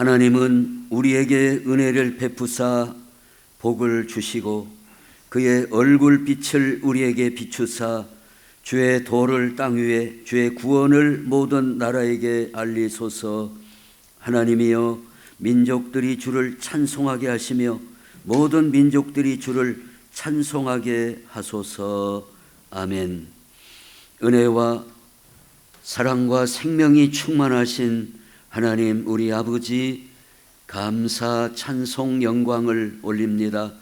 하나님은 우리에게 은혜를 베푸사 복을 주시고 그의 얼굴빛을 우리에게 비추사 주의 도를 땅 위에 주의 구원을 모든 나라에게 알리소서. 하나님이여, 민족들이 주를 찬송하게 하시며 모든 민족들이 주를 찬송하게 하소서. 아멘. 은혜와 사랑과 생명이 충만하신 하나님 우리 아버지, 감사 찬송 영광을 올립니다.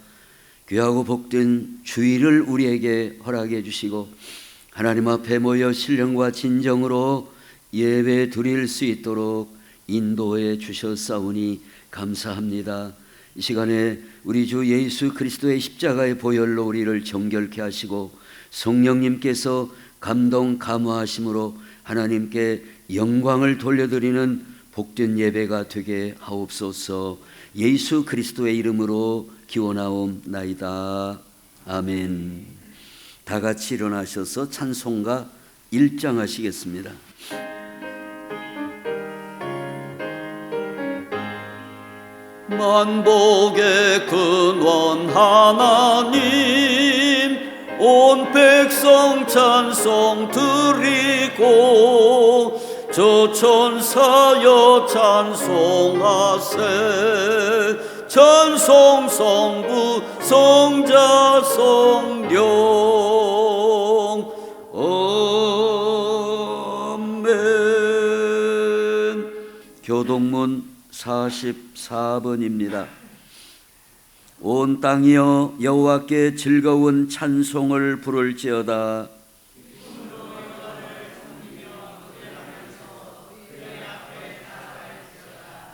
귀하고 복된 주일을 우리에게 허락해 주시고 하나님 앞에 모여 신령과 진정으로 예배 드릴 수 있도록 인도해 주셨사오니 감사합니다. 이 시간에 우리 주 예수 그리스도의 십자가의 보혈로 우리를 정결케 하시고 성령님께서 감동 감화하심으로 하나님께 영광을 돌려드리는 복된 예배가 되게 하옵소서. 예수 그리스도의 이름으로 기원하옵나이다. 아멘. 다 같이 일어나셔서 찬송가 1장 하시겠습니다. 만복의 근원 하나님, 온 백성 찬송 드리고 저 천사여 찬송하세. 찬송 성부 성자 성령. 아멘. 교동문 44번입니다. 온 땅이여 여호와께 즐거운 찬송을 부를지어다.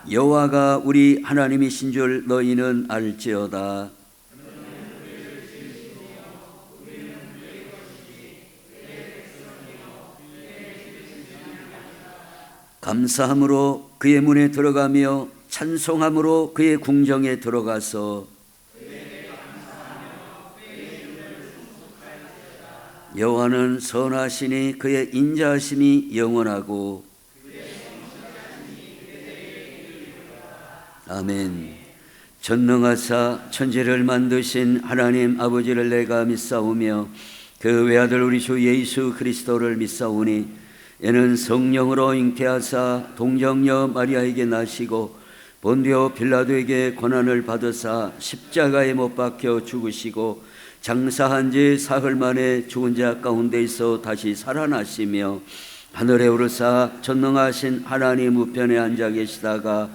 여호와가 우리 하나님이신 줄 너희는 알지어다. 감사함으로 그의 문에 들어가며 찬송함으로 그의 궁정에 들어가서 여호와는 선하시니 그의 인자하심이 영원하고. 아멘. 전능하사 천지를 만드신 하나님 아버지를 내가 믿사오며 그 외아들 우리 주 예수 그리스도를 믿사오니 이는 성령으로 잉태하사 동정녀 마리아에게 나시고 본디오 빌라도에게 고난을 받으사 십자가에 못 박혀 죽으시고 장사한 지 사흘 만에 죽은 자 가운데서 다시 살아나시며 하늘에 오르사 전능하신 하나님 우편에 앉아 계시다가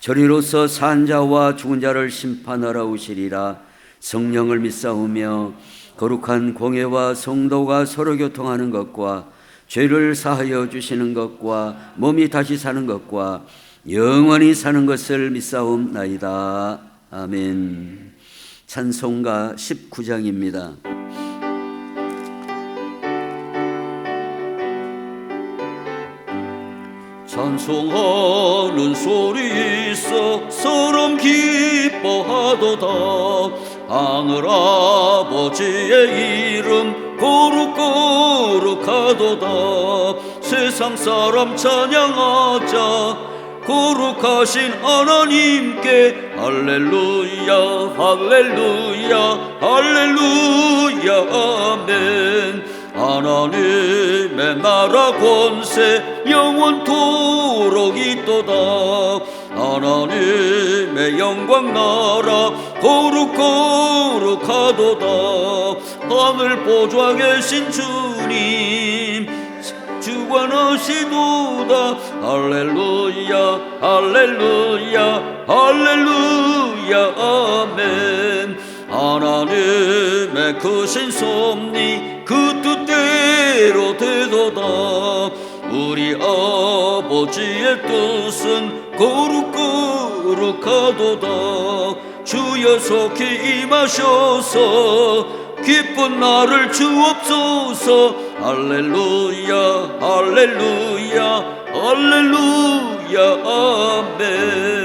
저리로서 산 자와 죽은 자를 심판하러 오시리라. 성령을 믿사오며 거룩한 공회와 성도가 서로 교통하는 것과 죄를 사하여 주시는 것과 몸이 다시 사는 것과 영원히 사는 것을 믿사옵나이다. 아멘. 찬송가 19장입니다. 찬송하는 소리 있어 서름 기뻐하도다. 하늘 아버지의 이름 거룩거룩하도다. 세상 사람 찬양하자 거룩하신 하나님께 할렐루야 할렐루야 할렐루야 아멘. 하나님의 나라 권세 영원토록 있도다. 하나님의 영광 나라 거룩거룩하도다. 하늘 보좌 계신 주님 주관하시도다. 할렐루야 할렐루야 할렐루야 아멘. 하나님의 크신 섭리 그 뜻대로 되도다. 우리 아버지의 뜻은 거룩거룩하도다. 주여 속히 임하셔서 기쁜 날을 주옵소서. 할렐루야 할렐루야 할렐루야 아멘.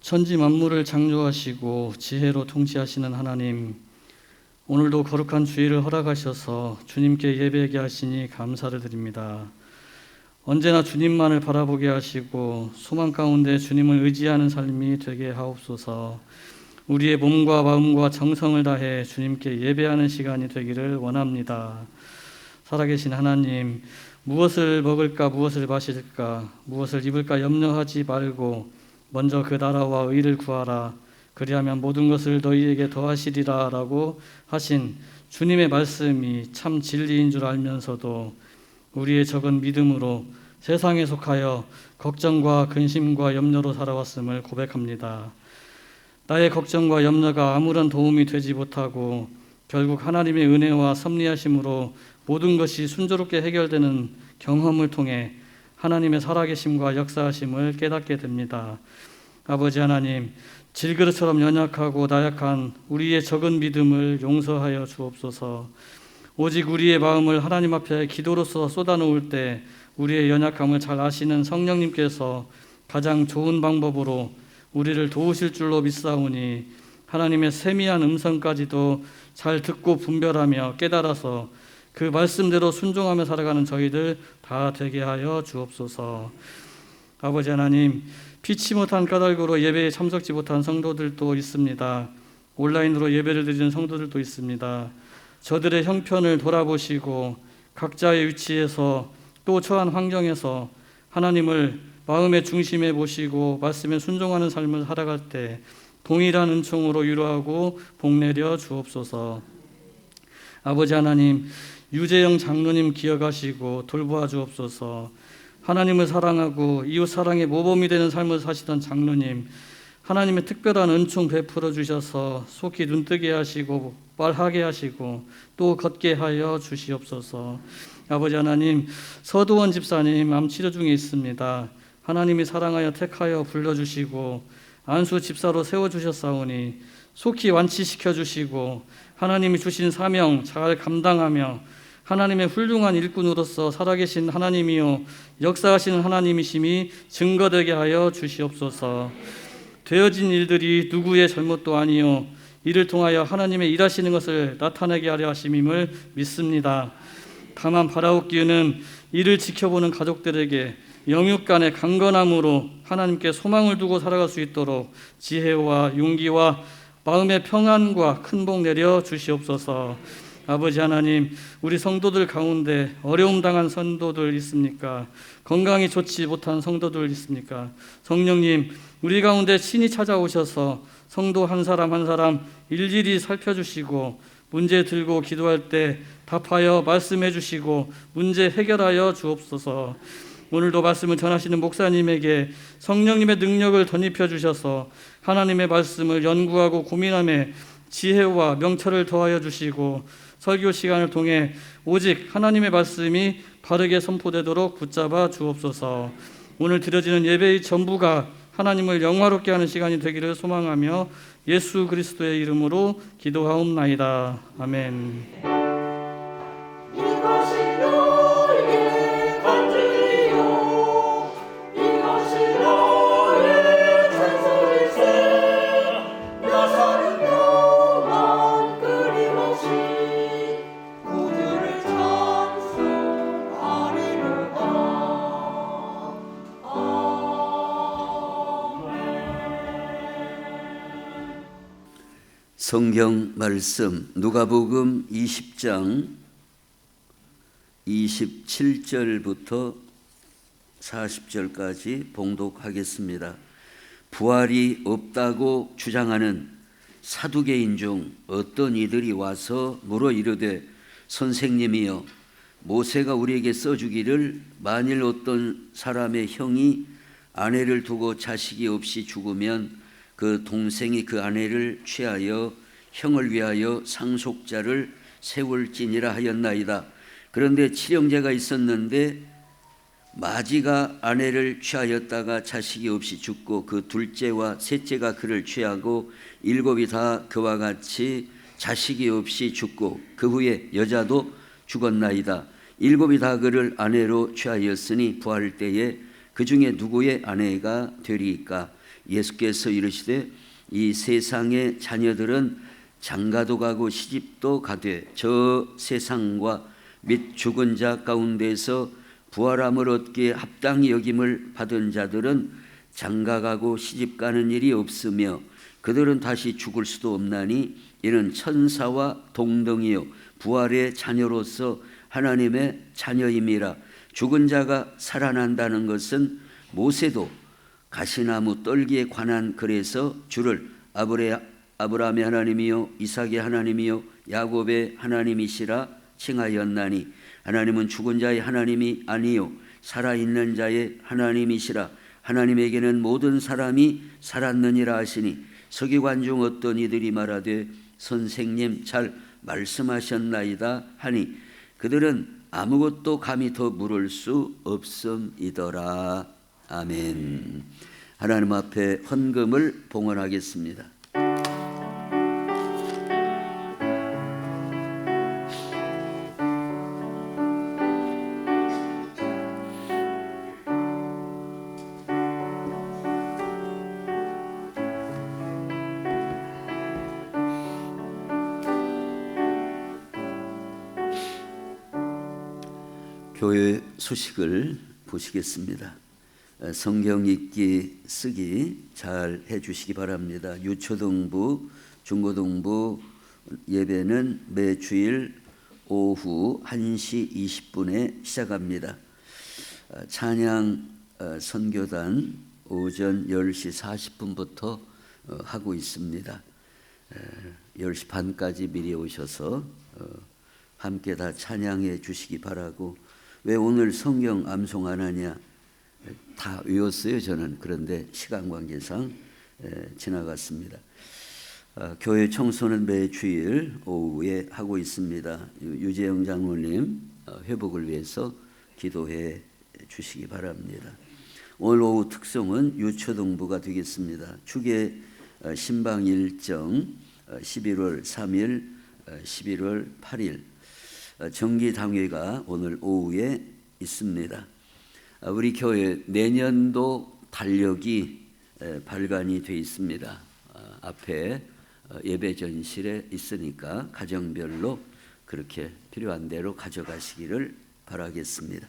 천지 만물을 창조하시고 지혜로 통치하시는 하나님, 오늘도 거룩한 주일을 허락하셔서 주님께 예배하게 하시니 감사를 드립니다. 언제나 주님만을 바라보게 하시고 소망 가운데 주님을 의지하는 삶이 되게 하옵소서. 우리의 몸과 마음과 정성을 다해 주님께 예배하는 시간이 되기를 원합니다. 살아계신 하나님, 무엇을 먹을까 무엇을 마실까 무엇을 입을까 염려하지 말고 먼저 그 나라와 의를 구하라. 그리하면 모든 것을 너희에게 더하시리라 라고 하신 주님의 말씀이 참 진리인 줄 알면서도 우리의 적은 믿음으로 세상에 속하여 걱정과 근심과 염려로 살아왔음을 고백합니다. 나의 걱정과 염려가 아무런 도움이 되지 못하고 결국 하나님의 은혜와 섭리하심으로 모든 것이 순조롭게 해결되는 경험을 통해 하나님의 살아계심과 역사하심을 깨닫게 됩니다. 아버지 하나님, 질그릇처럼 연약하고 나약한 우리의 적은 믿음을 용서하여 주옵소서. 오직 우리의 마음을 하나님 앞에 기도로서 쏟아놓을 때 우리의 연약함을 잘 아시는 성령님께서 가장 좋은 방법으로 우리를 도우실 줄로 믿사오니 하나님의 세미한 음성까지도 잘 듣고 분별하며 깨달아서 그 말씀대로 순종하며 살아가는 저희들 다 되게 하여 주옵소서. 아버지 하나님, 피치 못한 까닭으로 예배에 참석지 못한 성도들도 있습니다. 온라인으로 예배를 드리는 성도들도 있습니다. 저들의 형편을 돌아보시고 각자의 위치에서 또 처한 환경에서 하나님을 마음의 중심에 모시고 말씀에 순종하는 삶을 살아갈 때 동일한 은총으로 위로하고 복내려 주옵소서. 아버지 하나님, 유재영 장로님 기억하시고 돌보아 주옵소서. 하나님을 사랑하고 이웃 사랑의 모범이 되는 삶을 사시던 장로님, 하나님의 특별한 은총 베풀어 주셔서 속히 눈뜨게 하시고 말하게 하시고 또 걷게 하여 주시옵소서. 아버지 하나님, 서도원 집사님 암 치료 중에 있습니다. 하나님이 사랑하여 택하여 불러주시고 안수 집사로 세워주셨사오니 속히 완치시켜 주시고 하나님이 주신 사명 잘 감당하며 하나님의 훌륭한 일꾼으로서 살아계신 하나님이요 역사하시는 하나님이심이 증거되게 하여 주시옵소서. 되어진 일들이 누구의 잘못도 아니요 이를 통하여 하나님의 일하시는 것을 나타내게 하려 하심임을 믿습니다. 다만 바라옵기는 이를 지켜보는 가족들에게 영육간의 강건함으로 하나님께 소망을 두고 살아갈 수 있도록 지혜와 용기와 마음의 평안과 큰 복 내려 주시옵소서. 아버지 하나님, 우리 성도들 가운데 어려움 당한 성도들 있습니까? 건강이 좋지 못한 성도들 있습니까? 성령님, 우리 가운데 친히 찾아오셔서 성도 한 사람 한 사람 일일이 살펴주시고 문제 들고 기도할 때 답하여 말씀해 주시고 문제 해결하여 주옵소서. 오늘도 말씀을 전하시는 목사님에게 성령님의 능력을 덧입혀 주셔서 하나님의 말씀을 연구하고 고민하며 지혜와 명철을 더하여 주시고 설교 시간을 통해 오직 하나님의 말씀이 바르게 선포되도록 붙잡아 주옵소서. 오늘 드려지는 예배의 전부가 하나님을 영화롭게 하는 시간이 되기를 소망하며 예수 그리스도의 이름으로 기도하옵나이다. 아멘. 이것이 너의 간증이요 이것이 너의 찬송일세 나 사는 동안 끊임없이 구주를 찬송하리로다. 성경 말씀 누가복음 20장 27절부터 40절까지 봉독하겠습니다. 부활이 없다고 주장하는 사두개인 중 어떤 이들이 와서 물어 이르되 선생님이여 모세가 우리에게 써주기를 만일 어떤 사람의 형이 아내를 두고 자식이 없이 죽으면 그 동생이 그 아내를 취하여 형을 위하여 상속자를 세울지니라 하였나이다. 그런데 칠형제가 있었는데 마지가 아내를 취하였다가 자식이 없이 죽고 그 둘째와 셋째가 그를 취하고 일곱이 다 그와 같이 자식이 없이 죽고 그 후에 여자도 죽었나이다. 일곱이 다 그를 아내로 취하였으니 부활 때에 그 중에 누구의 아내가 되리이까? 예수께서 이르시되 이 세상의 자녀들은 장가도 가고 시집도 가되 저 세상과 및 죽은 자 가운데서 부활함을 얻기에 합당히 여김을 받은 자들은 장가가고 시집가는 일이 없으며 그들은 다시 죽을 수도 없나니 이는 천사와 동등이요 부활의 자녀로서 하나님의 자녀임이라. 죽은 자가 살아난다는 것은 모세도 가시나무 떨기에 관한 글에서 주를 아브라함의 하나님이요 이삭의 하나님이요 야곱의 하나님이시라 칭하였나니 하나님은 죽은 자의 하나님이 아니요 살아있는 자의 하나님이시라. 하나님에게는 모든 사람이 살았느니라 하시니 서기관 중 어떤 이들이 말하되 선생님 잘 말씀하셨나이다 하니 그들은 아무것도 감히 더 물을 수 없음이더라. 아멘. 하나님 앞에 헌금을 봉헌하겠습니다. 교회 소식을 보시겠습니다. 성경 읽기 쓰기 잘 해주시기 바랍니다. 유초등부, 중고등부 예배는 매주일 오후 1시 20분에 시작합니다. 찬양 선교단 오전 10시 40분부터 하고 있습니다. 10시 반까지 미리 오셔서 함께 다 찬양해 주시기 바라고. 왜 오늘 성경 암송 안 하냐? 다 외웠어요 저는. 그런데 시간 관계상 지나갔습니다. 교회 청소는 매주일 오후에 하고 있습니다. 유재영 장로님 회복을 위해서 기도해 주시기 바랍니다. 오늘 오후 특송은 유초등부가 되겠습니다. 축의 신방 일정 11월 3일, 11월 8일 정기당회가 오늘 오후에 있습니다. 우리 교회 내년도 달력이 발간이 되어 있습니다. 앞에 예배 전실에 있으니까 가정별로 그렇게 필요한 대로 가져가시기를 바라겠습니다.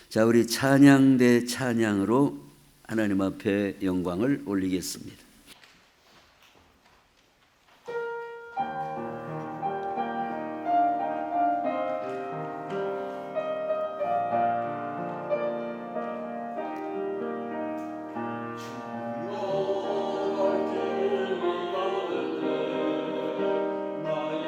자, 우리 찬양 대 찬양으로 하나님 앞에 영광을 올리겠습니다. 나의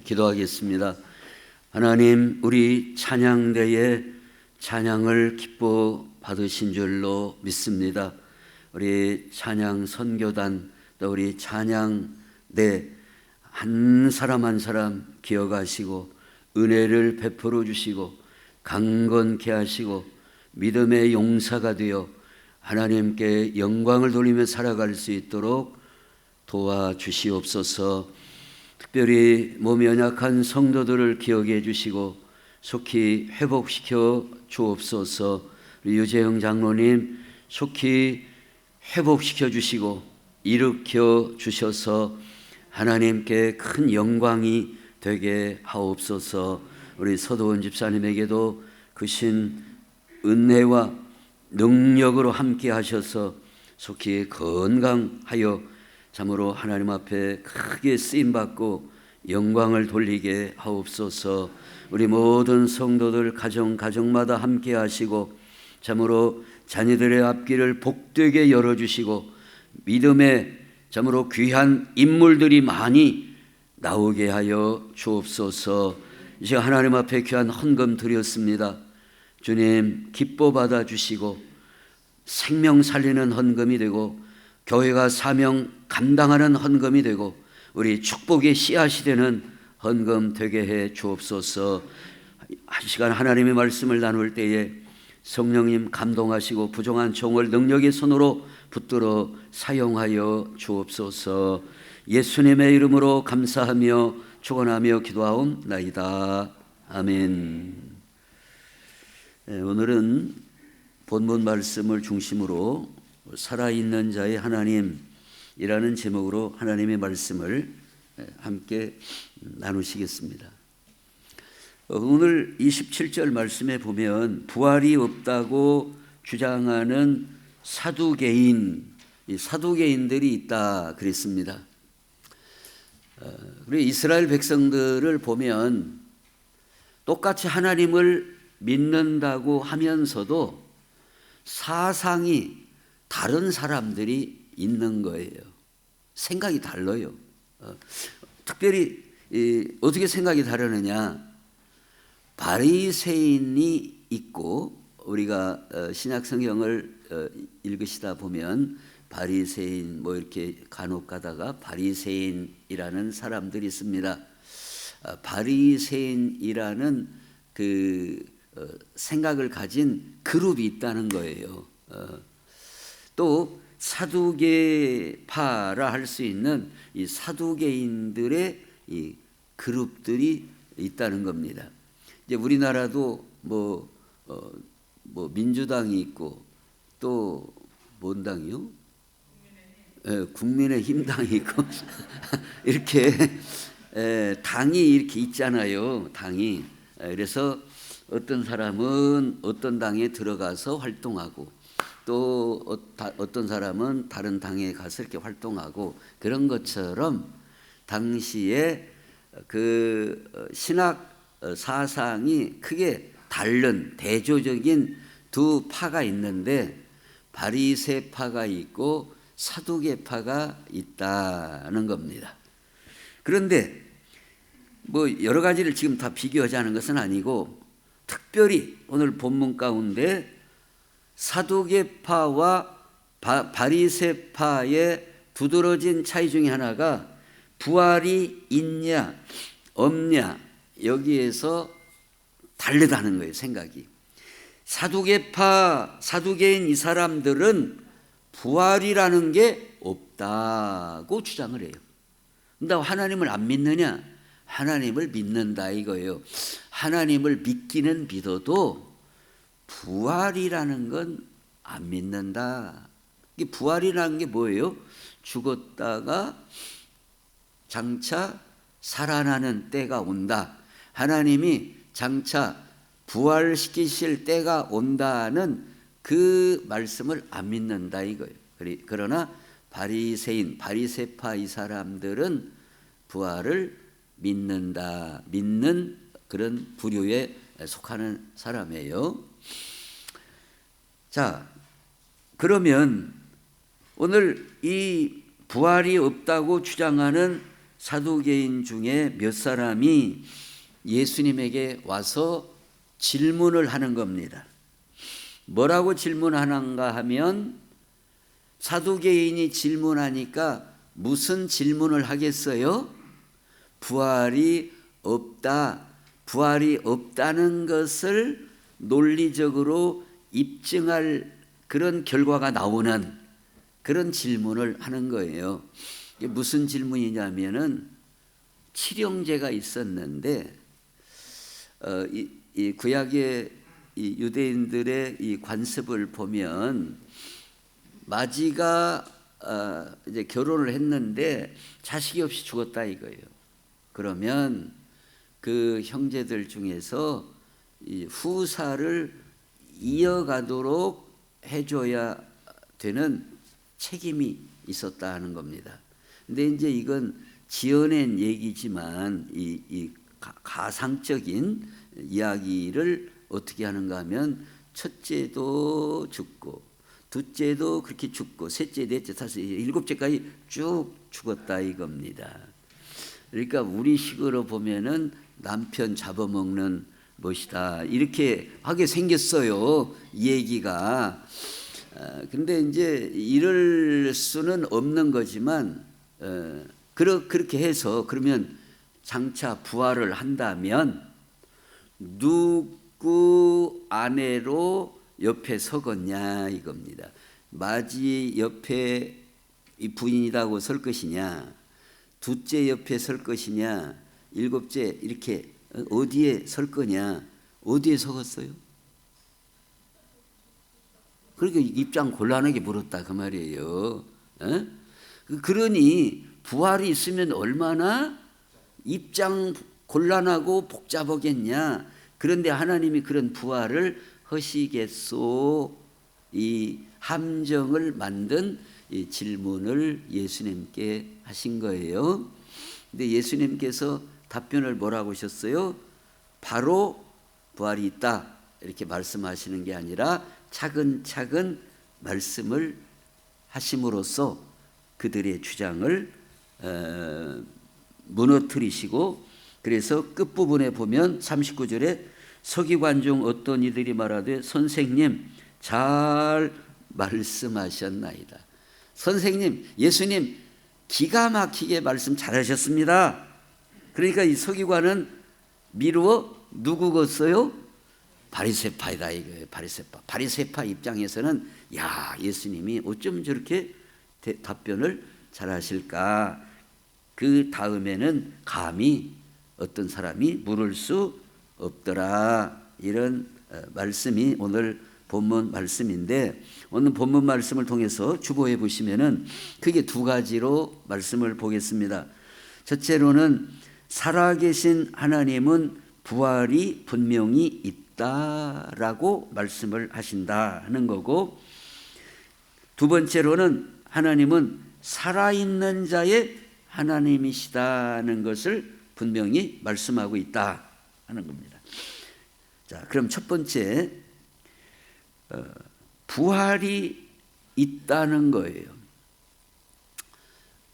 기도하겠습니다. 하나님, 우리 찬양대에 찬양을 기뻐 받으신 줄로 믿습니다. 우리 찬양 선교단 또 우리 찬양대 한 사람 한 사람 기억하시고 은혜를 베풀어 주시고 강건케 하시고 믿음의 용사가 되어 하나님께 영광을 돌리며 살아갈 수 있도록 도와주시옵소서. 특별히 몸이 연약한 성도들을 기억해 주시고 속히 회복시켜 주옵소서. 우리 유재영 장로님 속히 회복시켜 주시고 일으켜 주셔서 하나님께 큰 영광이 되게 하옵소서. 우리 서도원 집사님에게도 크신 은혜와 능력으로 함께 하셔서 속히 건강하여 참으로 하나님 앞에 크게 쓰임받고 영광을 돌리게 하옵소서. 우리 모든 성도들 가정마다 함께 하시고 참으로 자녀들의 앞길을 복되게 열어주시고 믿음의 참으로 귀한 인물들이 많이 나오게 하여 주옵소서. 이제 하나님 앞에 귀한 헌금 드렸습니다. 주님 기뻐 받아주시고 생명 살리는 헌금이 되고 교회가 사명 감당하는 헌금이 되고 우리 축복의 씨앗이 되는 헌금 되게 해 주옵소서. 한 시간 하나님의 말씀을 나눌 때에 성령님 감동하시고 부정한 종을 능력의 손으로 붙들어 사용하여 주옵소서. 예수님의 이름으로 감사하며 축원하며 기도하옵나이다. 아멘. 오늘은 본문 말씀을 중심으로 살아있는 자의 하나님이라는 제목으로 하나님의 말씀을 함께 나누시겠습니다. 오늘 27절 말씀에 보면 부활이 없다고 주장하는 사두개인들이 있다 그랬습니다. 우리 이스라엘 백성들을 보면 똑같이 하나님을 믿는다고 하면서도 사상이 다른 사람들이 있는 거예요. 생각이 달라요. 특별히 어떻게 생각이 다르느냐? 바리새인이 있고 우리가 신약 성경을 읽으시다 보면 바리새인 이렇게 간혹 가다가 바리새인이라는 사람들이 있습니다. 바리새인이라는 그 생각을 가진 그룹이 있다는 거예요. 또 사두개파라 할 수 있는 이 사두개인들의 이 그룹들이 있다는 겁니다. 이제 우리나라도 민주당이 있고 또 뭔 당이요? 국민의힘당이 있고 이렇게 당이 이렇게 있잖아요. 당이. 그래서 어떤 사람은 어떤 당에 들어가서 활동하고 또 어떤 사람은 다른 당에 가서 이렇게 활동하고 그런 것처럼 당시에 그 신학 사상이 크게 다른 대조적인 두 파가 있는데 바리새파가 있고 사두개파가 있다는 겁니다. 그런데 여러 가지를 지금 다 비교하자는 것은 아니고 특별히 오늘 본문 가운데 사두개파와 바리새파의 두드러진 차이 중에 하나가 부활이 있냐 없냐 여기에서 다르다는 거예요. 생각이. 사두개인 이 사람들은 부활이라는 게 없다고 주장을 해요. 근데 하나님을 안 믿느냐? 하나님을 믿는다 이거예요. 하나님을 믿기는 믿어도 부활이라는 건 안 믿는다. 이게 부활이라는 게 뭐예요? 죽었다가 장차 살아나는 때가 온다. 하나님이 장차 부활시키실 때가 온다는 그 말씀을 안 믿는다 이거예요. 그러나 바리새파 이 사람들은 부활을 믿는 그런 부류에 속하는 사람이에요. 자, 그러면 오늘 이 부활이 없다고 주장하는 사두개인 중에 몇 사람이 예수님에게 와서 질문을 하는 겁니다. 뭐라고 질문하는가 하면, 사두개인이 질문하니까 무슨 질문을 하겠어요? 부활이 없다. 부활이 없다는 것을 논리적으로 입증할 그런 결과가 나오는 그런 질문을 하는 거예요. 이게 무슨 질문이냐면은, 칠형제가 있었는데 이 구약의 이 유대인들의 이 관습을 보면, 마지가 이제 결혼을 했는데 자식이 없이 죽었다 이거예요. 그러면 그 형제들 중에서 이 후사를 이어가도록 해줘야 되는 책임이 있었다 하는 겁니다. 근데 이제 이건 지어낸 얘기지만 이 가상적인 이야기를 어떻게 하는가 하면, 첫째도 죽고 둘째도 그렇게 죽고 셋째, 넷째, 다섯째, 일곱째까지 쭉 죽었다 이겁니다. 그러니까 우리식으로 보면은 남편 잡아먹는 것이다 이렇게 하게 생겼어요, 이 얘기가. 근데 이제 이럴 수는 없는 거지만, 그렇게 해서 그러면 장차 부활을 한다면 누구 아내로 옆에 서겠냐 이겁니다. 마지 옆에 이 부인이라고 설 것이냐, 둘째 옆에 설 것이냐, 일곱째 이렇게 어디에 설 거냐, 어디에 서겠어요? 그러니까 입장 곤란하게 물었다 그 말이에요. 그러니 부활이 있으면 얼마나 입장 곤란하고 복잡하겠냐. 그런데 하나님이 그런 부활을 하시겠소? 이 함정을 만든 이 질문을 예수님께 하신 거예요. 근데 예수님께서 답변을 뭐라고 하셨어요? 바로 부활이 있다 이렇게 말씀하시는 게 아니라 차근차근 말씀을 하심으로써 그들의 주장을 무너뜨리시고, 그래서 끝부분에 보면 39절에 서기관 중 어떤 이들이 말하되 선생님 잘 말씀하셨나이다. 선생님, 예수님 기가 막히게 말씀 잘하셨습니다. 그러니까 이 서기관은 미루어 누구겠어요? 바리새파이다 이거예요. 바리새파 입장에서는 야, 예수님이 어쩜 저렇게 답변을 잘하실까. 그 다음에는 감히 어떤 사람이 물을 수 없더라. 이런 말씀이 오늘 본문 말씀인데, 오늘 본문 말씀을 통해서 주보해 보시면은 크게 두 가지로 말씀을 보겠습니다. 첫째로는 살아계신 하나님은 부활이 분명히 있다라고 말씀을 하신다 하는 거고, 두 번째로는 하나님은 살아있는 자의 하나님이시다는 것을 분명히 말씀하고 있다 하는 겁니다. 자, 그럼 첫 번째, 부활이 있다는 거예요.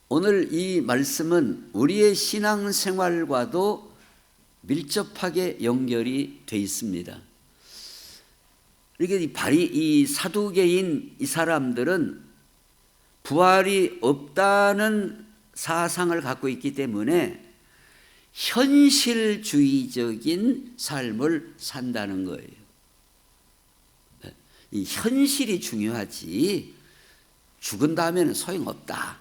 오늘 이 말씀은 우리의 신앙생활과도 밀접하게 연결이 돼 있습니다. 그러니까 이 사두개인 이 사람들은 부활이 없다는 사상을 갖고 있기 때문에 현실주의적인 삶을 산다는 거예요. 이 현실이 중요하지 죽은 다음에는 소용없다.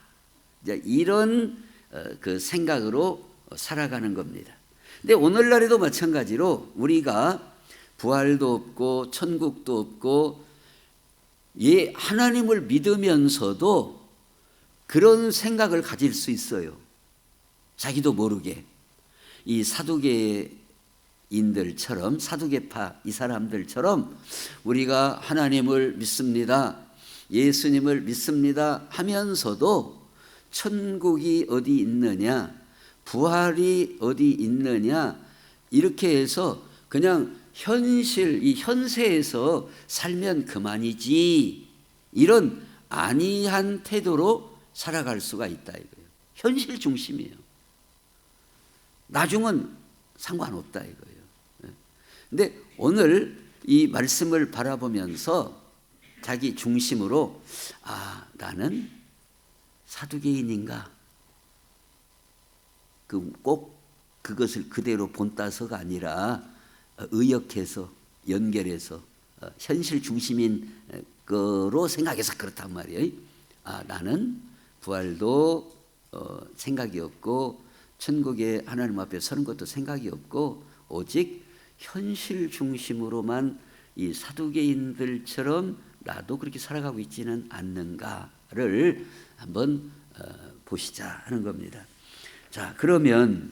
이런 그 생각으로 살아가는 겁니다. 근데 오늘날에도 마찬가지로 우리가 부활도 없고 천국도 없고 하나님을 믿으면서도 그런 생각을 가질 수 있어요. 자기도 모르게. 이 사두개인들처럼, 사두개파 이 사람들처럼 우리가 하나님을 믿습니다, 예수님을 믿습니다 하면서도 천국이 어디 있느냐, 부활이 어디 있느냐, 이렇게 해서 그냥 이 현세에서 살면 그만이지, 이런 안이한 태도로 살아갈 수가 있다 이거예요. 현실 중심이에요. 나중은 상관없다 이거예요. 근데 오늘 이 말씀을 바라보면서 자기 중심으로 나는 사두개인인가? 꼭 그것을 그대로 본따서가 아니라 의역해서 연결해서 현실 중심인 거로 생각해서 그렇단 말이에요. 나는 부활도 생각이 없고 천국에 하나님 앞에 서는 것도 생각이 없고 오직 현실 중심으로만 이 사두개인들처럼 나도 그렇게 살아가고 있지는 않는가를 한번 보시자 하는 겁니다. 자, 그러면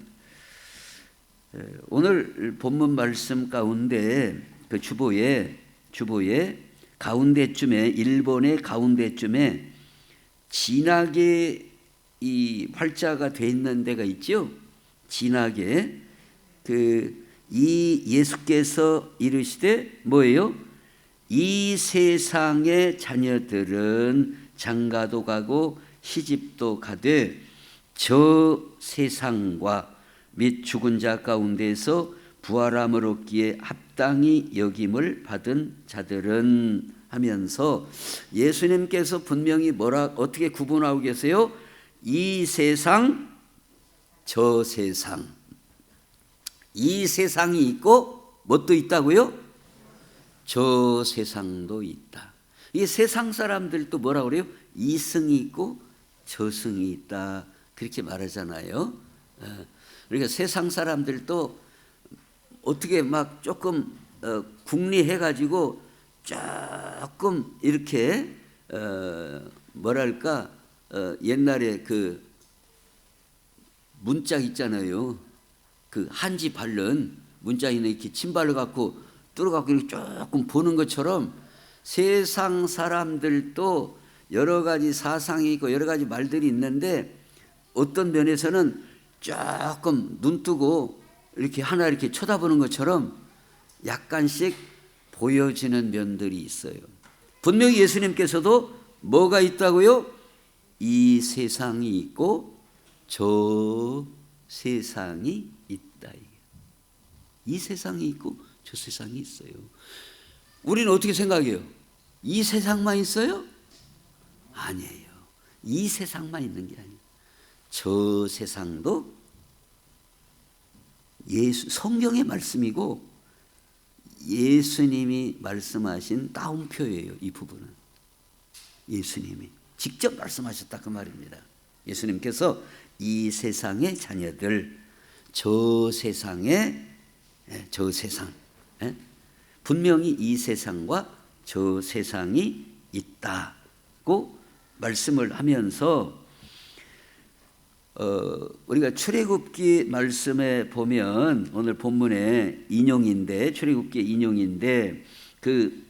오늘 본문 말씀 가운데 그 주보에 가운데쯤에, 일본의 가운데쯤에 진하게 이 활자가 돼 있는 데가 있죠. 진하게 이 예수께서 이르시되 뭐예요? 이 세상의 자녀들은 장가도 가고 시집도 가되 저 세상과 및 죽은 자 가운데서 부활함을 얻기에 합당히 여김을 받은 자들은 하면서 예수님께서 분명히 어떻게 구분하고 계세요? 이 세상, 저 세상. 이 세상이 있고 뭣도 있다고요? 저 세상도 있다. 이 세상 사람들도 뭐라고 그래요? 이승이 있고 저승이 있다. 그렇게 말하잖아요. 그러니까 세상 사람들도 어떻게 막 조금 궁리해가지고 조금 이렇게 뭐랄까 옛날에 그 문짝 있잖아요. 그 한지 바른 문짝이는 이렇게 침발을 갖고 뚫어갖고 이렇게 조금 보는 것처럼 세상 사람들도 여러 가지 사상이 있고 여러 가지 말들이 있는데 어떤 면에서는 조금 눈 뜨고 이렇게 하나 이렇게 쳐다보는 것처럼 약간씩 보여지는 면들이 있어요. 분명히 예수님께서도 뭐가 있다고요? 이 세상이 있고 저 세상이 있다. 이 세상이 있고 저 세상이 있어요. 우리는 어떻게 생각해요? 이 세상만 있어요? 아니에요. 이 세상만 있는 게 아니에요. 저 세상도 성경의 말씀이고 예수님이 말씀하신 따옴표예요. 이 부분은 예수님이 직접 말씀하셨다 그 말입니다. 예수님께서 이 세상의 자녀들, 저 세상의 저 세상, 분명히 이 세상과 저 세상이 있다고 말씀을 하면서 우리가 출애굽기 말씀에 보면 오늘 본문의 인용인데 출애굽기 인용인데 그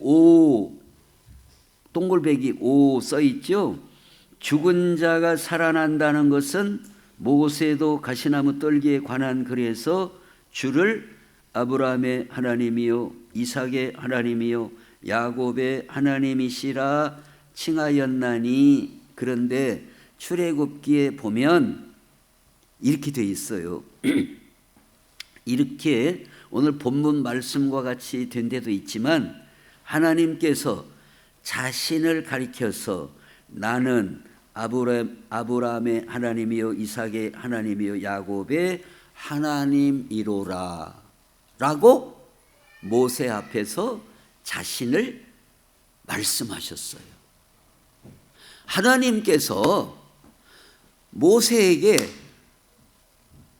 동글배기 5 써 있죠. 죽은 자가 살아난다는 것은 모세도 가시나무 떨기에 관한 글에서 주를 아브라함의 하나님이요 이삭의 하나님이요 야곱의 하나님이시라 칭하였나니 그런데 출애굽기에 보면 이렇게 돼 있어요. 이렇게 오늘 본문 말씀과 같이 된 데도 있지만 하나님께서 자신을 가리켜서 나는 아브라함의 하나님이요 이삭의 하나님이요 야곱의 하나님이로라 라고 모세 앞에서 자신을 말씀하셨어요. 하나님께서 모세에게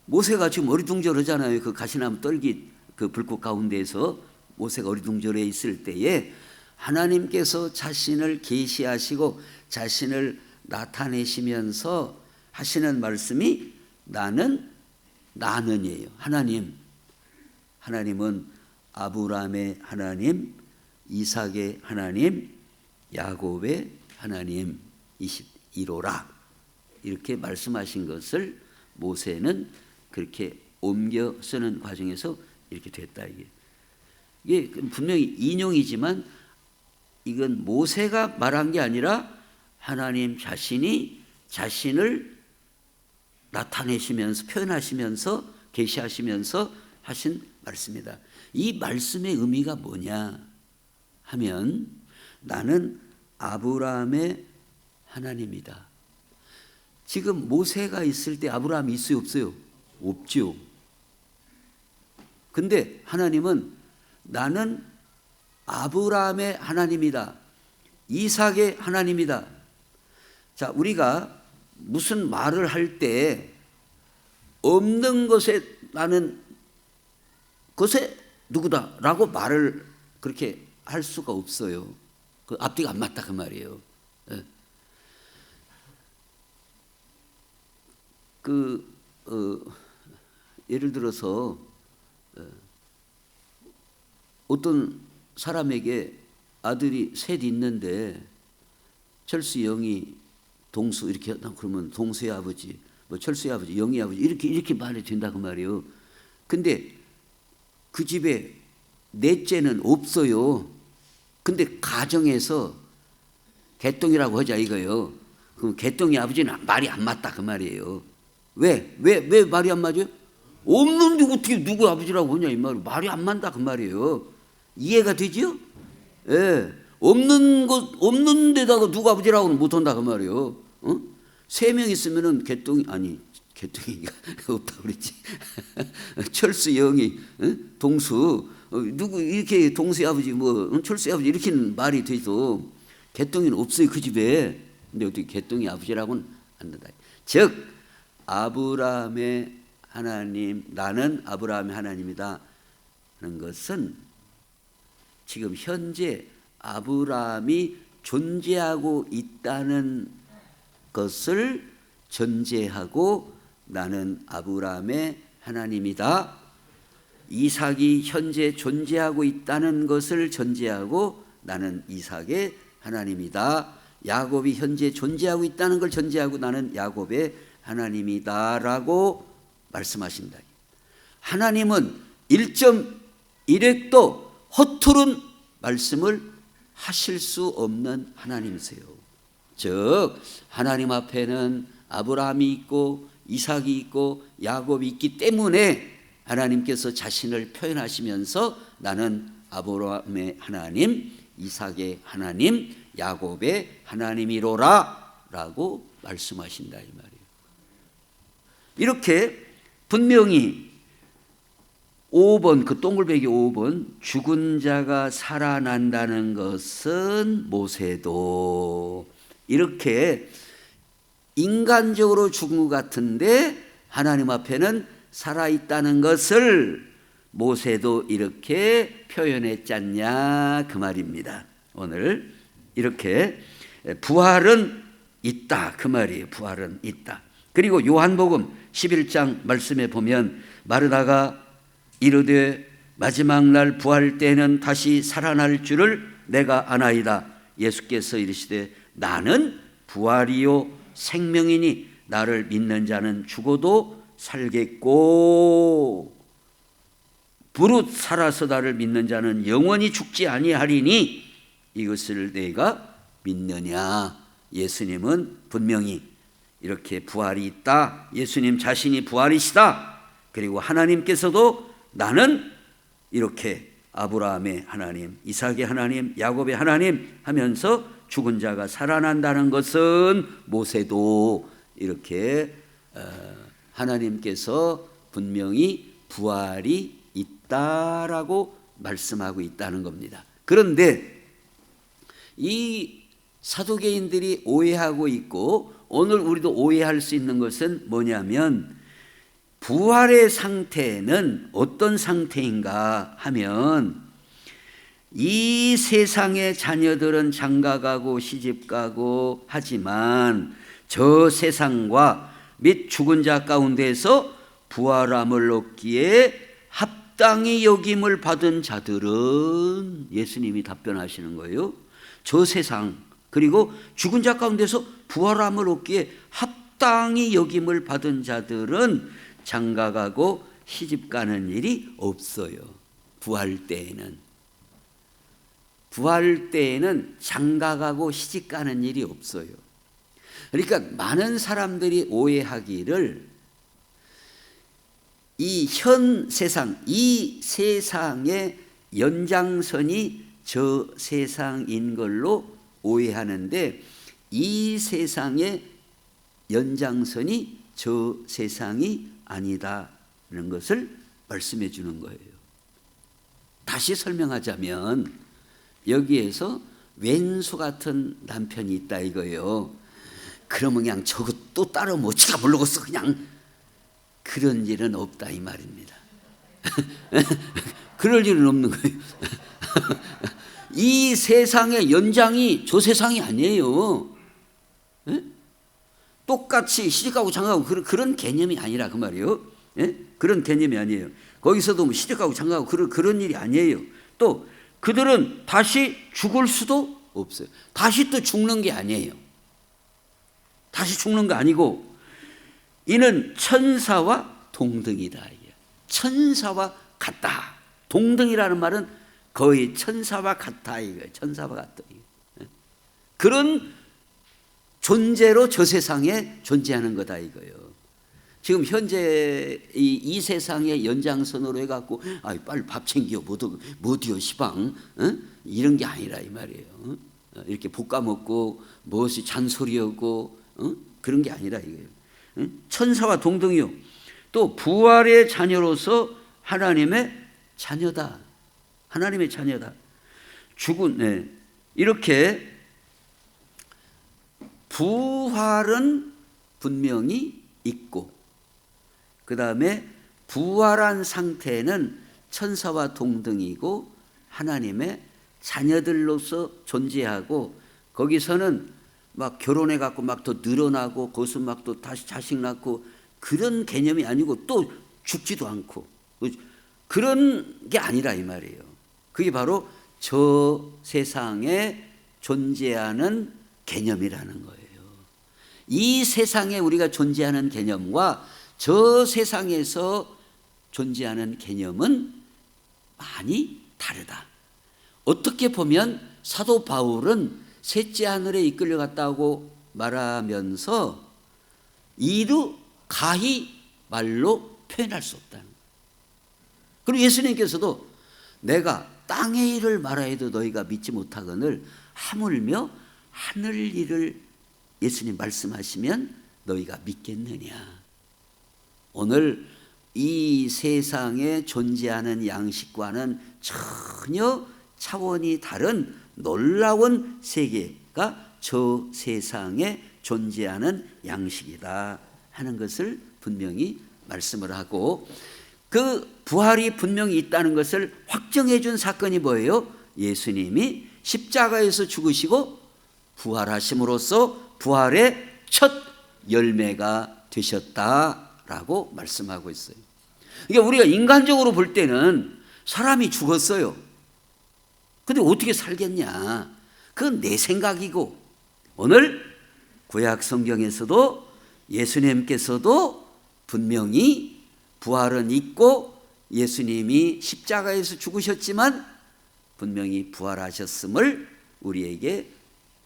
모세가 지금 어리둥절하잖아요. 그 가시나무 떨기 그 불꽃 가운데에서 모세가 어리둥절해 있을 때에 하나님께서 자신을 계시하시고 자신을 나타내시면서 하시는 말씀이 나는이에요. 하나님은 아브라함의 하나님, 이삭의 하나님, 야곱의 하나님이시로라 이렇게 말씀하신 것을 모세는 그렇게 옮겨 쓰는 과정에서 이렇게 됐다. 이게 분명히 인용이지만 이건 모세가 말한 게 아니라 하나님 자신이 자신을 나타내시면서 표현하시면서 계시하시면서 하신 말씀이다. 이 말씀의 의미가 뭐냐 하면 나는 아브라함의 하나님이다. 지금 모세가 있을 때 아브라함이 있어요, 없어요? 없죠. 근데 하나님은 나는 아브라함의 하나님이다. 이삭의 하나님이다. 자, 우리가 무슨 말을 할 때 없는 것에 나는 것에 누구다라고 말을 그렇게 할 수가 없어요. 그 앞뒤가 안 맞다 그 말이에요. 예. 예를 들어서 어떤 사람에게 아들이 셋 있는데 철수, 영이, 동수 이렇게 그러면 동수의 아버지, 뭐 철수의 아버지, 영의 아버지 이렇게 말이 된다 그 말이에요. 근데 그 집에 넷째는 없어요. 근데 가정에서 개똥이라고 하자 이거예요. 그럼 개똥이 아버지는 말이 안 맞다 그 말이에요. 왜 말이 안 맞아요? 없는데 어떻게 누구 아버지라고 하냐 이 말이에요. 말이 안 맞다 그 말이에요. 이해가 되죠? 예. 없는 데다가 누구 아버지라고는 못 한다 그 말이에요. 어? 3명 있으면은 개똥이가 없다 그랬지. 철수, 영이, 동수, 누구 이렇게 동수의 아버지, 뭐 철수의 아버지 이렇게는 말이 돼도 개똥이는 없어요 그 집에. 근데 어떻게 개똥이 아버지라고는 안 된다. 즉 아브라함의 하나님, 나는 아브라함의 하나님이다 하는 것은 지금 현재 아브라함이 존재하고 있다는 것을 전제하고 나는 아브라함의 하나님이다. 이삭이 현재 존재하고 있다는 것을 전제하고 나는 이삭의 하나님이다. 야곱이 현재 존재하고 있다는 걸 전제하고 나는 야곱의 하나님이다라고 말씀하신다. 하나님은 1.1획도 허투른 말씀을 하실 수 없는 하나님이세요. 즉 하나님 앞에는 아브라함이 있고 이삭이 있고 야곱이 있기 때문에 하나님께서 자신을 표현하시면서 나는 아브라함의 하나님, 이삭의 하나님, 야곱의 하나님이로라 라고 말씀하신다 이 말이에요. 이렇게 분명히 5번 그 동글배기 5번 죽은 자가 살아난다는 것은 모세도 이렇게 인간적으로 죽은 것 같은데 하나님 앞에는 살아있다는 것을 모세도 이렇게 표현했잖냐 그 말입니다. 오늘 이렇게 부활은 있다 그 말이에요. 부활은 있다. 그리고 요한복음 11장 말씀에 보면 마르다가 이르되 마지막 날 부활 때에는 다시 살아날 줄을 내가 아나이다. 예수께서 이르시되 나는 부활이요 생명이니 나를 믿는 자는 죽어도 살겠고 부릇 살아서 나를 믿는 자는 영원히 죽지 아니하리니 이것을 내가 믿느냐. 예수님은 분명히 이렇게 부활이 있다. 예수님 자신이 부활이시다. 그리고 하나님께서도 나는 이렇게 아브라함의 하나님, 이삭의 하나님, 야곱의 하나님 하면서 죽은 자가 살아난다는 것은 모세도 이렇게 하나님께서 분명히 부활이 있다라고 말씀하고 있다는 겁니다. 그런데 이 사두개인들이 오해하고 있고 오늘 우리도 오해할 수 있는 것은 뭐냐면 부활의 상태는 어떤 상태인가 하면 이 세상의 자녀들은 장가가고 시집가고 하지만 저 세상과 및 죽은 자 가운데서 부활함을 얻기에 합당히 여김을 받은 자들은 예수님이 답변하시는 거예요. 저 세상 그리고 죽은 자 가운데서 부활함을 얻기에 합당히 여김을 받은 자들은 장가가고 시집가는 일이 없어요. 부활 때에는 장가가고 시집가는 일이 없어요. 그러니까 많은 사람들이 오해하기를 이 현 세상, 이 세상의 연장선이 저 세상인 걸로 오해하는데, 이 세상의 연장선이 저 세상이 아니다는 것을 말씀해 주는 거예요. 다시 설명하자면 여기에서 왼수 같은 남편이 있다 이거예요. 그러면 그냥 저거 또 따로 못치다 모르겠어, 그냥. 그런 일은 없다 이 말입니다. 그럴 일은 없는 거예요. 이 세상의 연장이 저 세상이 아니에요. 예? 똑같이 시집가고 장가가고 그런 개념이 아니라 그 말이에요. 예? 그런 개념이 아니에요. 거기서도 뭐 시집가고 장가가고 그런 일이 아니에요. 또 그들은 다시 죽을 수도 없어요. 다시 또 죽는 게 아니에요. 다시 죽는 거 아니고, 이는 천사와 동등이다. 천사와 같다. 동등이라는 말은 거의 천사와 같다 이거예요. 천사와 같다. 그런 존재로 저 세상에 존재하는 거다 이거예요. 지금 현재 이 세상의 연장선으로 해갖고 빨리 밥 챙겨 못이요 시방 이런 게 아니라 이 말이에요. 이렇게 볶아 먹고 무엇이 잔소리하고 그런 게 아니라 이거예요. 천사와 동등이요, 또 부활의 자녀로서 하나님의 자녀다. 하나님의 자녀다. 이렇게 부활은 분명히 있고, 그 다음에 부활한 상태는 천사와 동등이고 하나님의 자녀들로서 존재하고, 거기서는 막 결혼해갖고 막 더 늘어나고 거기서 막 또 다시 자식 낳고 그런 개념이 아니고, 또 죽지도 않고 그런 게 아니라 이 말이에요. 그게 바로 저 세상에 존재하는 개념이라는 거예요. 이 세상에 우리가 존재하는 개념과 저 세상에서 존재하는 개념은 많이 다르다. 어떻게 보면 사도 바울은 셋째 하늘에 이끌려갔다고 말하면서 이루 가히 말로 표현할 수 없다는 거예요. 그리고 예수님께서도 내가 땅의 일을 말하여도 너희가 믿지 못하거늘 하물며 하늘 일을 예수님 말씀하시면 너희가 믿겠느냐. 오늘 이 세상에 존재하는 양식과는 전혀 차원이 다른 놀라운 세계가 저 세상에 존재하는 양식이다 하는 것을 분명히 말씀을 하고, 그 부활이 분명히 있다는 것을 확정해 준 사건이 뭐예요? 예수님이 십자가에서 죽으시고 부활하심으로써 부활의 첫 열매가 되셨다라고 말씀하고 있어요. 그러니까 우리가 인간적으로 볼 때는 사람이 죽었어요. 근데 어떻게 살겠냐? 그건 내 생각이고, 오늘 구약 성경에서도 예수님께서도 분명히 부활은 있고 예수님이 십자가에서 죽으셨지만 분명히 부활하셨음을 우리에게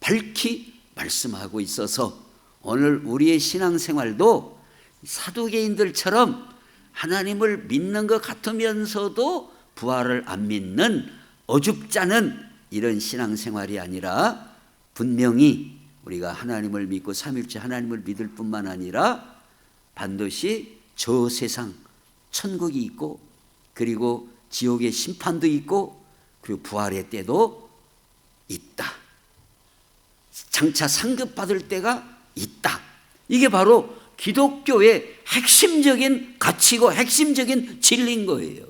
밝히 말씀하고 있어서, 오늘 우리의 신앙생활도 사두개인들처럼 하나님을 믿는 것 같으면서도 부활을 안 믿는 어줍잖은 이런 신앙생활이 아니라, 분명히 우리가 하나님을 믿고 삼위일체 하나님을 믿을 뿐만 아니라 반드시 저 세상 천국이 있고, 그리고 지옥의 심판도 있고, 그리고 부활의 때도 있다. 장차 상급받을 때가 있다. 이게 바로 기독교의 핵심적인 가치고 핵심적인 진리인 거예요.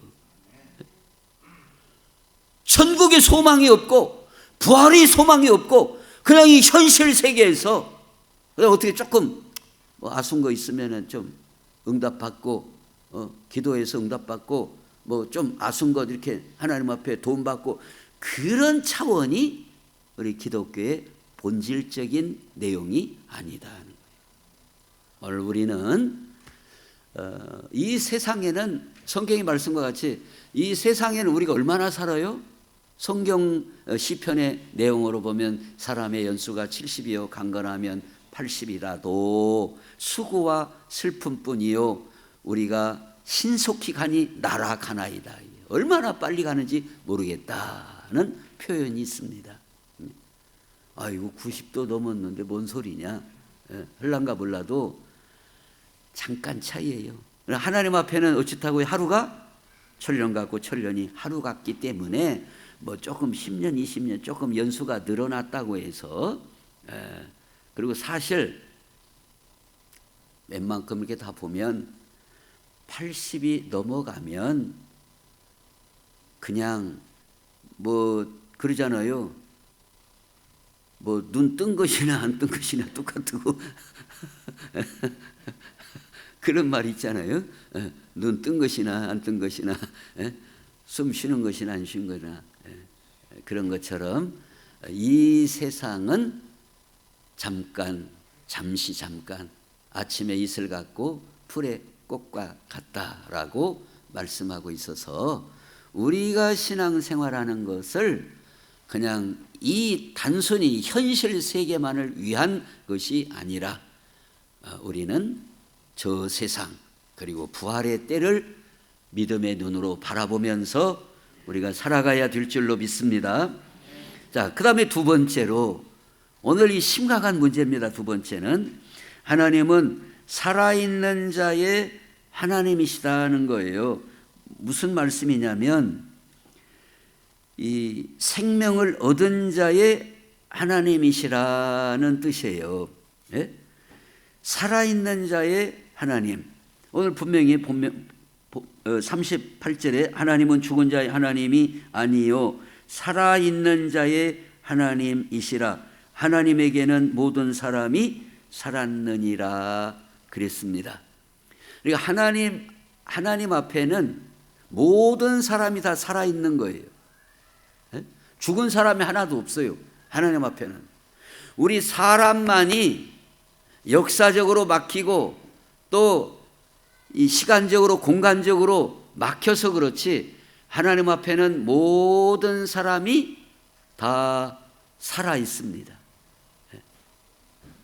천국에 소망이 없고 부활이 소망이 없고 그냥 이 현실 세계에서 어떻게 조금 아쉬운 거 있으면 좀 응답받고 기도해서 응답받고 좀 아쉬운 것 이렇게 하나님 앞에 도움받고, 그런 차원이 우리 기독교의 본질적인 내용이 아니다 하는 거예요. 오늘 우리는 이 세상에는 성경의 말씀과 같이 이 세상에는 우리가 얼마나 살아요? 성경 시편의 내용으로 보면 사람의 연수가 70이요 강건하면 80이라도 수고와 슬픔뿐이요 우리가 신속히 가니 날아가나이다. 얼마나 빨리 가는지 모르겠다는 표현이 있습니다. 아이고 90도 넘었는데 뭔 소리냐. 흘란가 몰라도 잠깐 차이예요. 하나님 앞에는 어찌다고 하루가 천년 같고 천년이 하루 같기 때문에 뭐 조금 10년 20년 조금 연수가 늘어났다고 해서 그리고 사실 웬만큼 이렇게 다 보면 80이 넘어가면 그냥 뭐 그러잖아요. 뭐 눈 뜬 것이나 안 뜬 것이나 똑같고 그런 말 있잖아요. 눈 뜬 것이나 안 뜬 것이나 숨 쉬는 것이나 안 쉬는 것이나 그런 것처럼 이 세상은 잠시 아침에 이슬 같고 풀의 꽃과 같다라고 말씀하고 있어서 우리가 신앙생활하는 것을 그냥 이 단순히 현실 세계만을 위한 것이 아니라 우리는 저 세상 그리고 부활의 때를 믿음의 눈으로 바라보면서 우리가 살아가야 될 줄로 믿습니다. 자, 그 다음에 두 번째로 오늘 이 심각한 문제입니다. 두 번째는 하나님은 살아있는 자의 하나님이시다는 거예요. 무슨 말씀이냐면 이 생명을 얻은 자의 하나님이시라는 뜻이에요. 예? 살아있는 자의 하나님. 오늘 분명히 38절에 하나님은 죽은 자의 하나님이 아니요 살아있는 자의 하나님이시라. 하나님에게는 모든 사람이 살았느니라 그랬습니다. 그러니까 하나님 앞에는 모든 사람이 다 살아있는 거예요. 죽은 사람이 하나도 없어요. 하나님 앞에는. 우리 사람만이 역사적으로 막히고 또 이 시간적으로 공간적으로 막혀서 그렇지 하나님 앞에는 모든 사람이 다 살아 있습니다.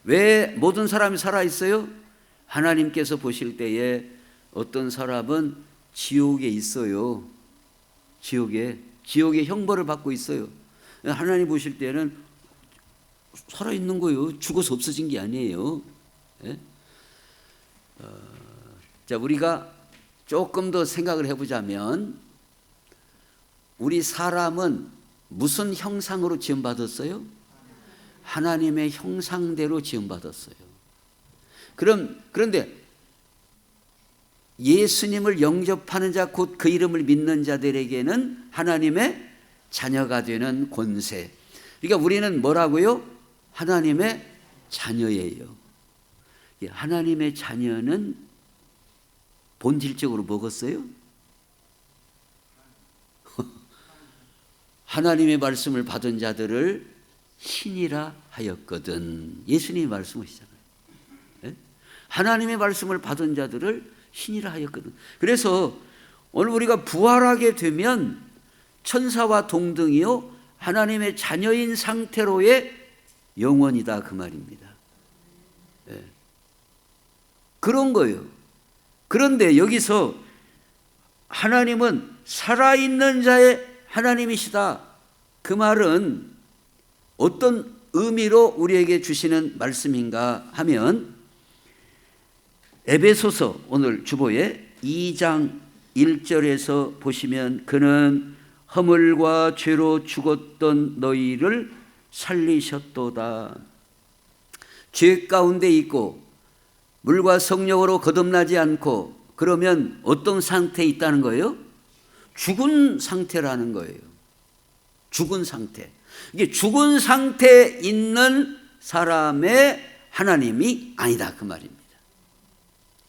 왜 모든 사람이 살아 있어요? 하나님께서 보실 때에 어떤 사람은 지옥에 있어요. 지옥에 형벌을 받고 있어요. 하나님 보실 때는 살아 있는 거예요. 죽어서 없어진 게 아니에요. 자, 우리가 조금 더 생각을 해보자면 우리 사람은 무슨 형상으로 지음받았어요? 하나님의 형상대로 지음받았어요. 그런데 예수님을 영접하는 자, 곧 그 이름을 믿는 자들에게는 하나님의 자녀가 되는 권세. 그러니까 우리는 뭐라고요? 하나님의 자녀예요. 하나님의 자녀는 본질적으로 먹었어요? 하나님의 말씀을 받은 자들을 신이라 하였거든. 예수님이 말씀하시잖아요. 하나님의 말씀을 받은 자들을 신이라 하였거든. 그래서 오늘 우리가 부활하게 되면 천사와 동등이요 하나님의 자녀인 상태로의 영원이다 그 말입니다. 그런 거예요. 그런데 여기서 하나님은 살아있는 자의 하나님이시다. 그 말은 어떤 의미로 우리에게 주시는 말씀인가 하면 에베소서 오늘 주보에 2장 1절에서 보시면 그는 허물과 죄로 죽었던 너희를 살리셨도다. 죄 가운데 있고 물과 성령으로 거듭나지 않고 그러면 어떤 상태에 있다는 거예요? 죽은 상태라는 거예요. 죽은 상태. 이게 죽은 상태에 있는 사람의 하나님이 아니다 그 말입니다.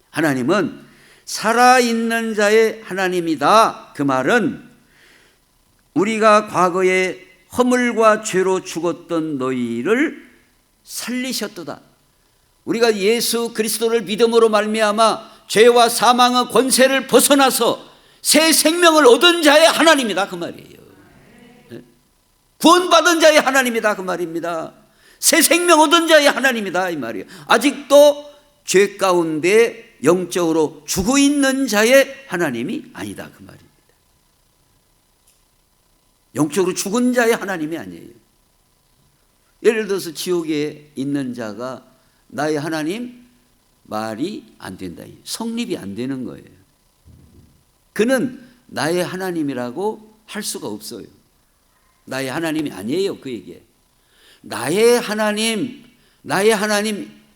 하나님은 살아있는 자의 하나님이다. 그 말은 우리가 과거에 허물과 죄로 죽었던 너희를 살리셨도다. 우리가 예수 그리스도를 믿음으로 말미암아 죄와 사망의 권세를 벗어나서 새 생명을 얻은 자의 하나님이다 그 말이에요. 구원받은 자의 하나님이다 그 말입니다. 새 생명 얻은 자의 하나님이다 이 말이에요. 아직도 죄 가운데 영적으로 죽어 있는 자의 하나님이 아니다 그 말입니다. 영적으로 죽은 자의 하나님이 아니에요. 예를 들어서 지옥에 있는 자가 나의 하나님 말이 안 된다. 성립이 안 되는 거예요. 그는 나의 하나님이라고 할 수가 없어요. 나의 하나님이 아니에요 그에게. 나의 하나님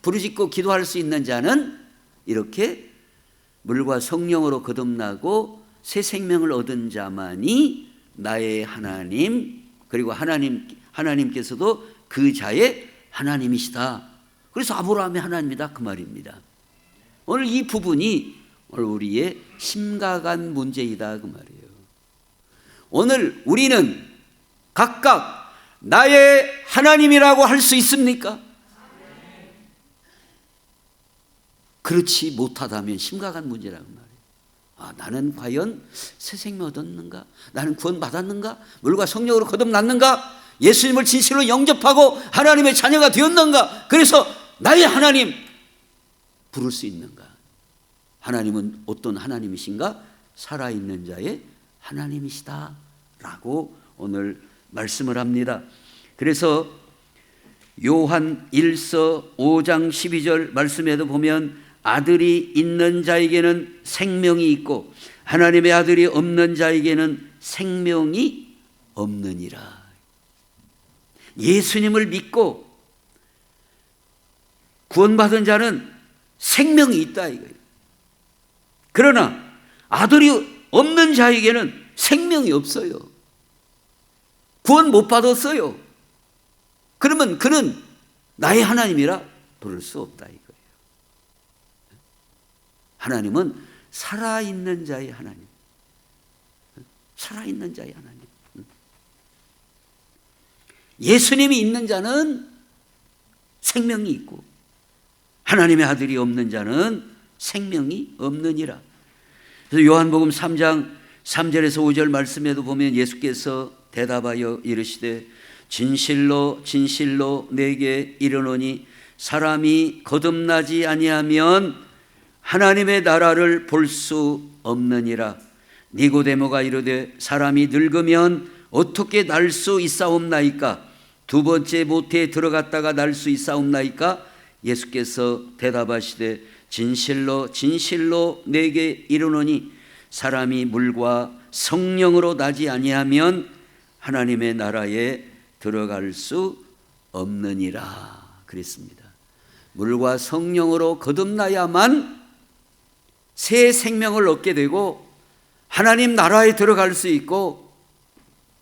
부르짖고 기도할 수 있는 자는 이렇게 물과 성령으로 거듭나고 새 생명을 얻은 자만이 나의 하나님, 그리고 하나님께서도 그 자의 하나님이시다. 그래서 아브라함의 하나님이다 그 말입니다. 오늘 이 부분이 오늘 우리의 심각한 문제이다 그 말이에요. 오늘 우리는 각각 나의 하나님이라고 할 수 있습니까? 그렇지 못하다면 심각한 문제라는 말이에요. 나는 과연 새 생명 얻었는가? 나는 구원받았는가? 물과 성령으로 거듭났는가? 예수님을 진실로 영접하고 하나님의 자녀가 되었는가? 그래서 나의 하나님 부를 수 있는가? 하나님은 어떤 하나님이신가? 살아있는 자의 하나님이시다 라고 오늘 말씀을 합니다. 그래서 요한 1서 5장 12절 말씀에도 보면 아들이 있는 자에게는 생명이 있고 하나님의 아들이 없는 자에게는 생명이 없느니라. 예수님을 믿고 구원받은 자는 생명이 있다 이거예요. 그러나 아들이 없는 자에게는 생명이 없어요. 구원 못 받았어요. 그러면 그는 나의 하나님이라 부를 수 없다 이거예요. 하나님은 살아있는 자의 하나님. 살아있는 자의 하나님. 예수님이 있는 자는 생명이 있고 하나님의 아들이 없는 자는 생명이 없느니라. 그래서 요한복음 3장 3절에서 5절 말씀에도 보면 예수께서 대답하여 이르시되 진실로 진실로 내게 이르노니 사람이 거듭나지 아니하면 하나님의 나라를 볼 수 없느니라. 니고데모가 이르되 사람이 늙으면 어떻게 날 수 있사옵나이까? 두 번째 모태에 들어갔다가 날 수 있사옵나이까? 예수께서 대답하시되 진실로 진실로 내게 이르노니 사람이 물과 성령으로 나지 아니하면 하나님의 나라에 들어갈 수 없느니라 그랬습니다. 물과 성령으로 거듭나야만 새 생명을 얻게 되고 하나님 나라에 들어갈 수 있고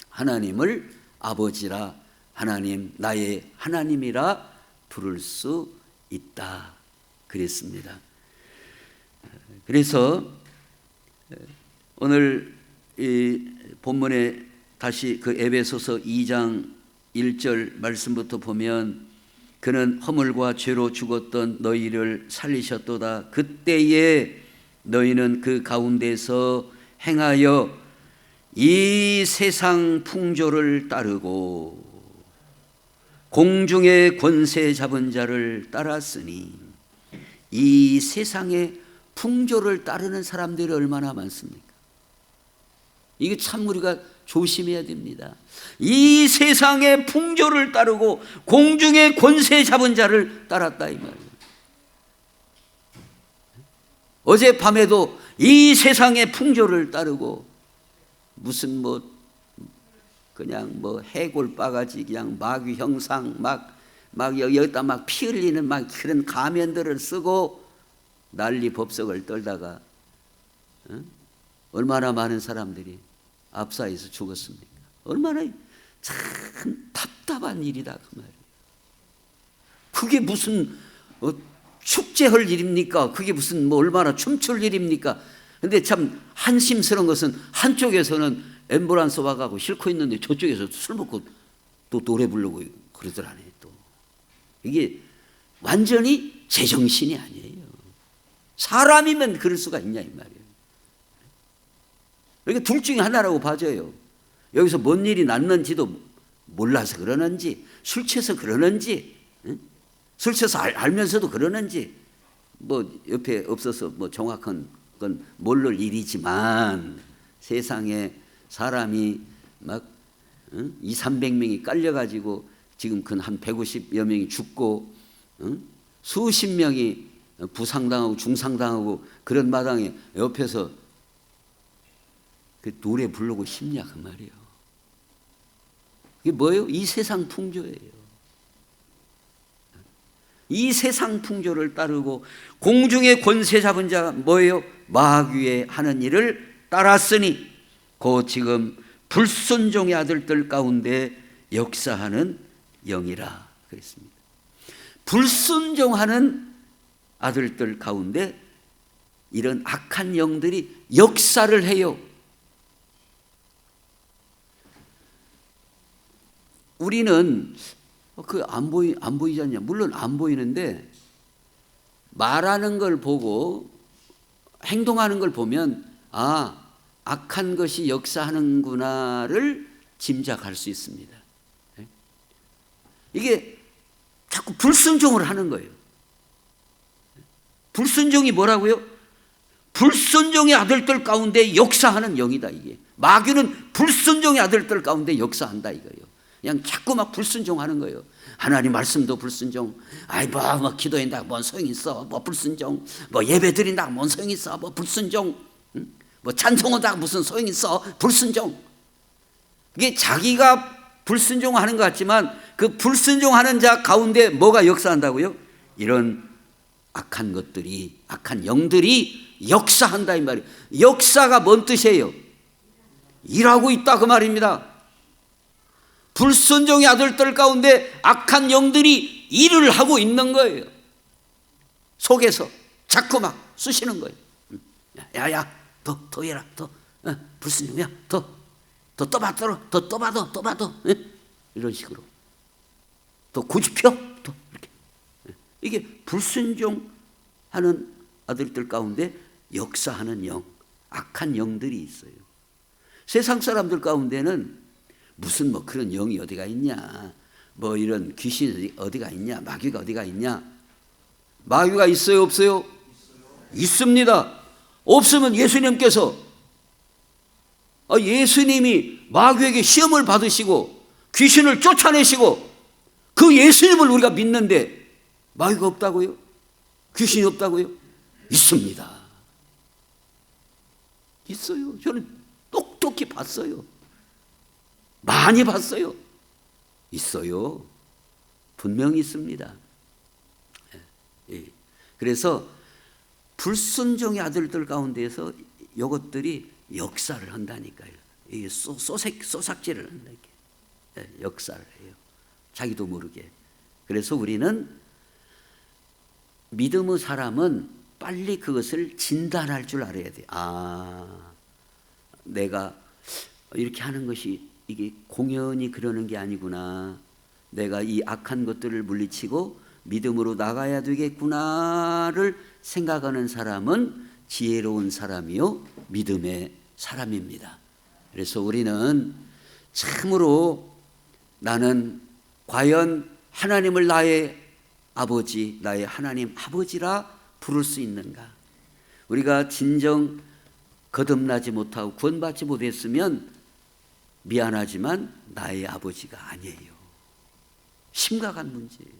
하나님을 아버지라 하나님 나의 하나님이라 부를 수 있다 그랬습니다. 그래서 오늘 이 본문에 다시 그 에베소서 2장 1절 말씀부터 보면 그는 허물과 죄로 죽었던 너희를 살리셨도다. 그때에 너희는 그 가운데서 행하여 이 세상 풍조를 따르고 공중의 권세 잡은 자를 따랐으니 이 세상의 풍조를 따르는 사람들이 얼마나 많습니까? 이게 참 우리가 조심해야 됩니다. 이 세상의 풍조를 따르고 공중의 권세 잡은 자를 따랐다 이 말이에요. 어젯밤에도 이 세상의 풍조를 따르고 무슨 그냥 해골 바가지 그냥 마귀 형상 막 여기다 막 피 흘리는 막 그런 가면들을 쓰고 난리 법석을 떨다가 얼마나 많은 사람들이 압사해서 죽었습니까? 얼마나 참 답답한 일이다 그 말이에요. 그게 무슨 축제할 일입니까? 그게 무슨 얼마나 춤출 일입니까? 근데 참 한심스러운 것은 한쪽에서는 앰뷸런스 와가고 싣고 있는데 저쪽에서 술 먹고 또 노래 부르고 그러더라네. 또 이게 완전히 제정신이 아니에요. 사람이면 그럴 수가 있냐 이 말이에요. 그러니까 둘 중에 하나라고 봐줘요. 여기서 뭔 일이 났는지도 몰라서 그러는지 술 취해서 그러는지 술 취해서 알면서도 그러는지 뭐 옆에 없어서 뭐 정확한 건 모를 일이지만 세상에 사람이 막 200~300명이 깔려가지고 지금 한 150여 명이 죽고 수십 명이 부상당하고 중상당하고 그런 마당에 옆에서 그 노래 부르고 싶냐 그 말이에요. 이게 뭐예요? 이 세상 풍조예요. 이 세상 풍조를 따르고 공중의 권세 잡은 자가 뭐예요? 마귀의 하는 일을 따랐으니 곧 지금 불순종의 아들들 가운데 역사하는 영이라 그랬습니다. 불순종하는 아들들 가운데 이런 악한 영들이 역사를 해요. 우리는 안 보이지 않냐? 물론 안 보이는데 말하는 걸 보고 행동하는 걸 보면 악한 것이 역사하는구나를 짐작할 수 있습니다. 이게 자꾸 불순종을 하는 거예요. 불순종이 뭐라고요? 불순종의 아들들 가운데 역사하는 영이다. 이게 마귀는 불순종의 아들들 가운데 역사한다 이거예요. 그냥 자꾸 막 불순종하는 거예요. 하나님 말씀도 불순종. 뭐 기도한다 뭔 소용 있어. 뭐 불순종. 뭐 예배 드린다 뭔 소용 있어. 뭐 불순종. 뭐 찬송한다 무슨 소용 있어. 불순종. 이게 자기가 불순종하는 것 같지만 그 불순종하는 자 가운데 뭐가 역사한다고요? 이런 악한 것들이, 악한 영들이 역사한다 이 말이에요. 역사가 뭔 뜻이에요? 일하고 있다 그 말입니다. 불순종의 아들들 가운데 악한 영들이 일을 하고 있는 거예요. 속에서 자꾸 막 쑤시는 거예요. 야야 더 해라. 더 불순종이야. 더 떠봐 이런 식으로 더 고집혀 더 이렇게. 이게 불순종하는 아들들 가운데 역사하는 영, 악한 영들이 있어요. 세상 사람들 가운데는 무슨 뭐 그런 영이 어디가 있냐, 뭐 이런 귀신이 어디가 있냐, 마귀가 어디가 있냐. 마귀가 있어요 없어요? 있습니다. 없으면 예수님께서 예수님이 마귀에게 시험을 받으시고 귀신을 쫓아내시고 그 예수님을 우리가 믿는데 마귀가 없다고요? 귀신이 없다고요? 있습니다. 있어요. 저는 똑똑히 봤어요. 많이 봤어요. 있어요. 분명히 있습니다. 그래서 불순종의 아들들 가운데에서 이것들이 역사를 한다니까요. 이게 쏘삭질을 한다니까요. 역사를 해요. 자기도 모르게. 그래서 우리는 믿음의 사람은 빨리 그것을 진단할 줄 알아야 돼요. 내가 이렇게 하는 것이 이게 공연히 그러는 게 아니구나. 내가 이 악한 것들을 물리치고 믿음으로 나가야 되겠구나를 생각하는 사람은 지혜로운 사람이요 믿음의 사람입니다. 그래서 우리는 참으로 나는 과연 하나님을 나의 아버지, 나의 하나님 아버지라 부를 수 있는가? 우리가 진정 거듭나지 못하고 구원받지 못했으면 미안하지만 나의 아버지가 아니에요. 심각한 문제예요.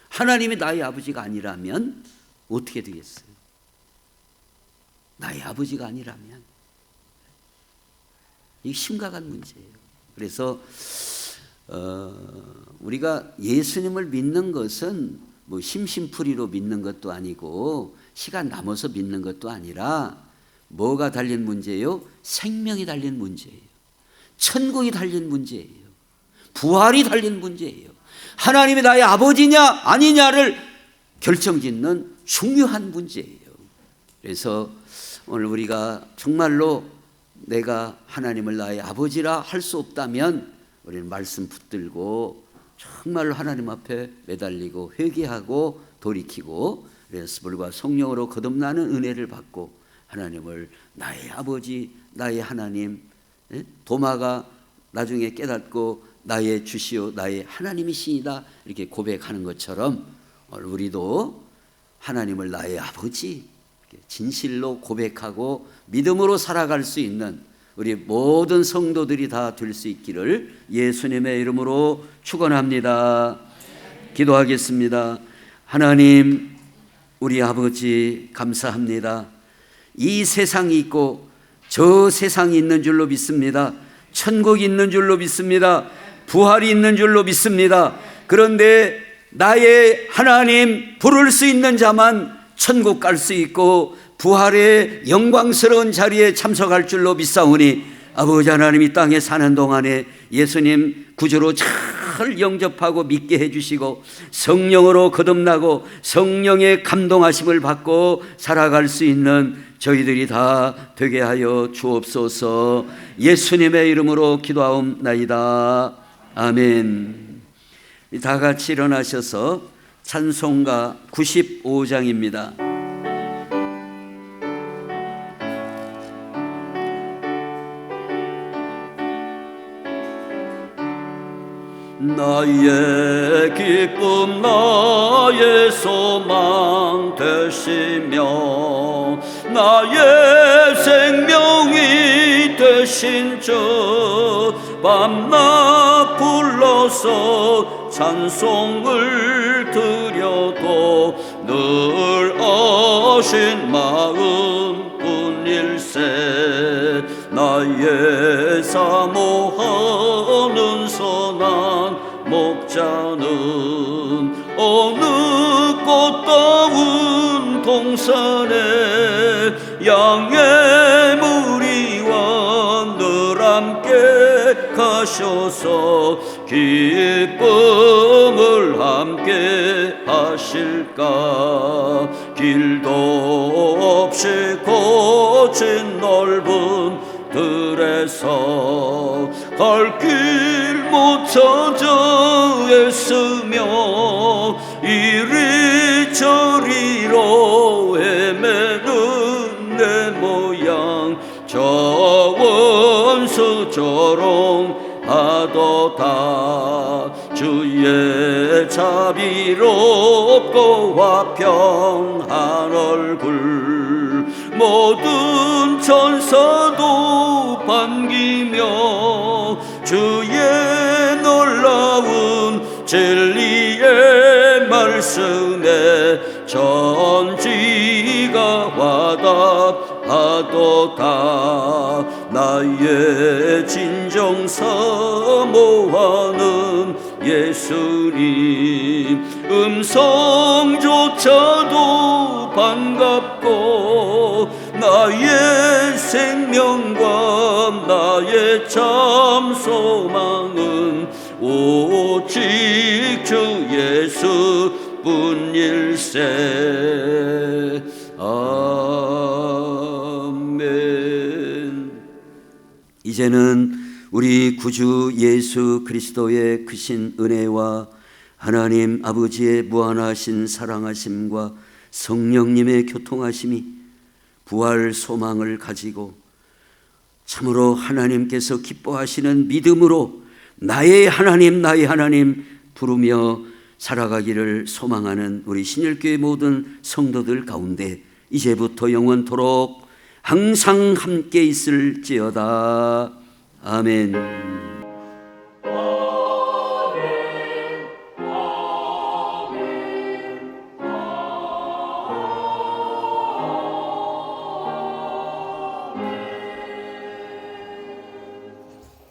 하나님이 나의 아버지가 아니라면 어떻게 되겠어요? 나의 아버지가 아니라면 이게 심각한 문제예요. 그래서 우리가 예수님을 믿는 것은 뭐 심심풀이로 믿는 것도 아니고 시간 남아서 믿는 것도 아니라 뭐가 달린 문제예요? 생명이 달린 문제예요. 천국이 달린 문제예요. 부활이 달린 문제예요. 하나님이 나의 아버지냐 아니냐를 결정짓는 중요한 문제예요. 그래서 오늘 우리가 정말로 내가 하나님을 나의 아버지라 할 수 없다면 우리는 말씀 붙들고 정말로 하나님 앞에 매달리고 회개하고 돌이키고 그래서 불과 성령으로 거듭나는 은혜를 받고 하나님을 나의 아버지, 나의 하나님, 도마가 나중에 깨닫고 나의 주시오, 나의 하나님이시이다 이렇게 고백하는 것처럼 우리도 하나님을 나의 아버지 진실로 고백하고 믿음으로 살아갈 수 있는 우리 모든 성도들이 다 될 수 있기를 예수님의 이름으로 축원합니다. 기도하겠습니다. 하나님, 우리 아버지 감사합니다. 이 세상이 있고 저 세상이 있는 줄로 믿습니다. 천국이 있는 줄로 믿습니다. 부활이 있는 줄로 믿습니다. 그런데 나의 하나님 부를 수 있는 자만 천국 갈 수 있고 부활의 영광스러운 자리에 참석할 줄로 믿사오니 아버지 하나님, 이 땅에 사는 동안에 예수님 구주로 잘 영접하고 믿게 해주시고 성령으로 거듭나고 성령의 감동하심을 받고 살아갈 수 있는 저희들이 다 되게 하여 주옵소서. 예수님의 이름으로 기도하옵나이다. 아멘. 다 같이 일어나셔서 찬송가 95장입니다. 나의 기쁨 나의 소망 되시며 나의 생명이 되신 주 밤낮 불러서 찬송을 드려도 늘 아신 마음뿐일세. 나의 사모하는 선한 목자는 어느 꽃다운 동산에 양의 무리와 늘 함께 가셔서 기쁨을 함께 하실까. 길도 없이 거친 넓은 들에서 갈 길 못 찾아 애쓰며 이리저리로 헤매는 내 모양 저 원수 조롱하도다. 주의 자비롭고 화평한 얼굴 모든 천사도 반기며 주의 놀라운 진리의 말씀에 전지가 와닿하도다. 나의 진정 사모하는 예수님 음성조차도 반갑고 나의 생명과 나의 참 소망은 오직 주 예수뿐일세. 아멘. 이제는 우리 구주 예수 그리스도의 크신 은혜와 하나님 아버지의 무한하신 사랑하심과 성령님의 교통하심이 부활 소망을 가지고 참으로 하나님께서 기뻐하시는 믿음으로 나의 하나님 나의 하나님 부르며 살아가기를 소망하는 우리 신일교회 모든 성도들 가운데 이제부터 영원토록 항상 함께 있을지어다. 아멘.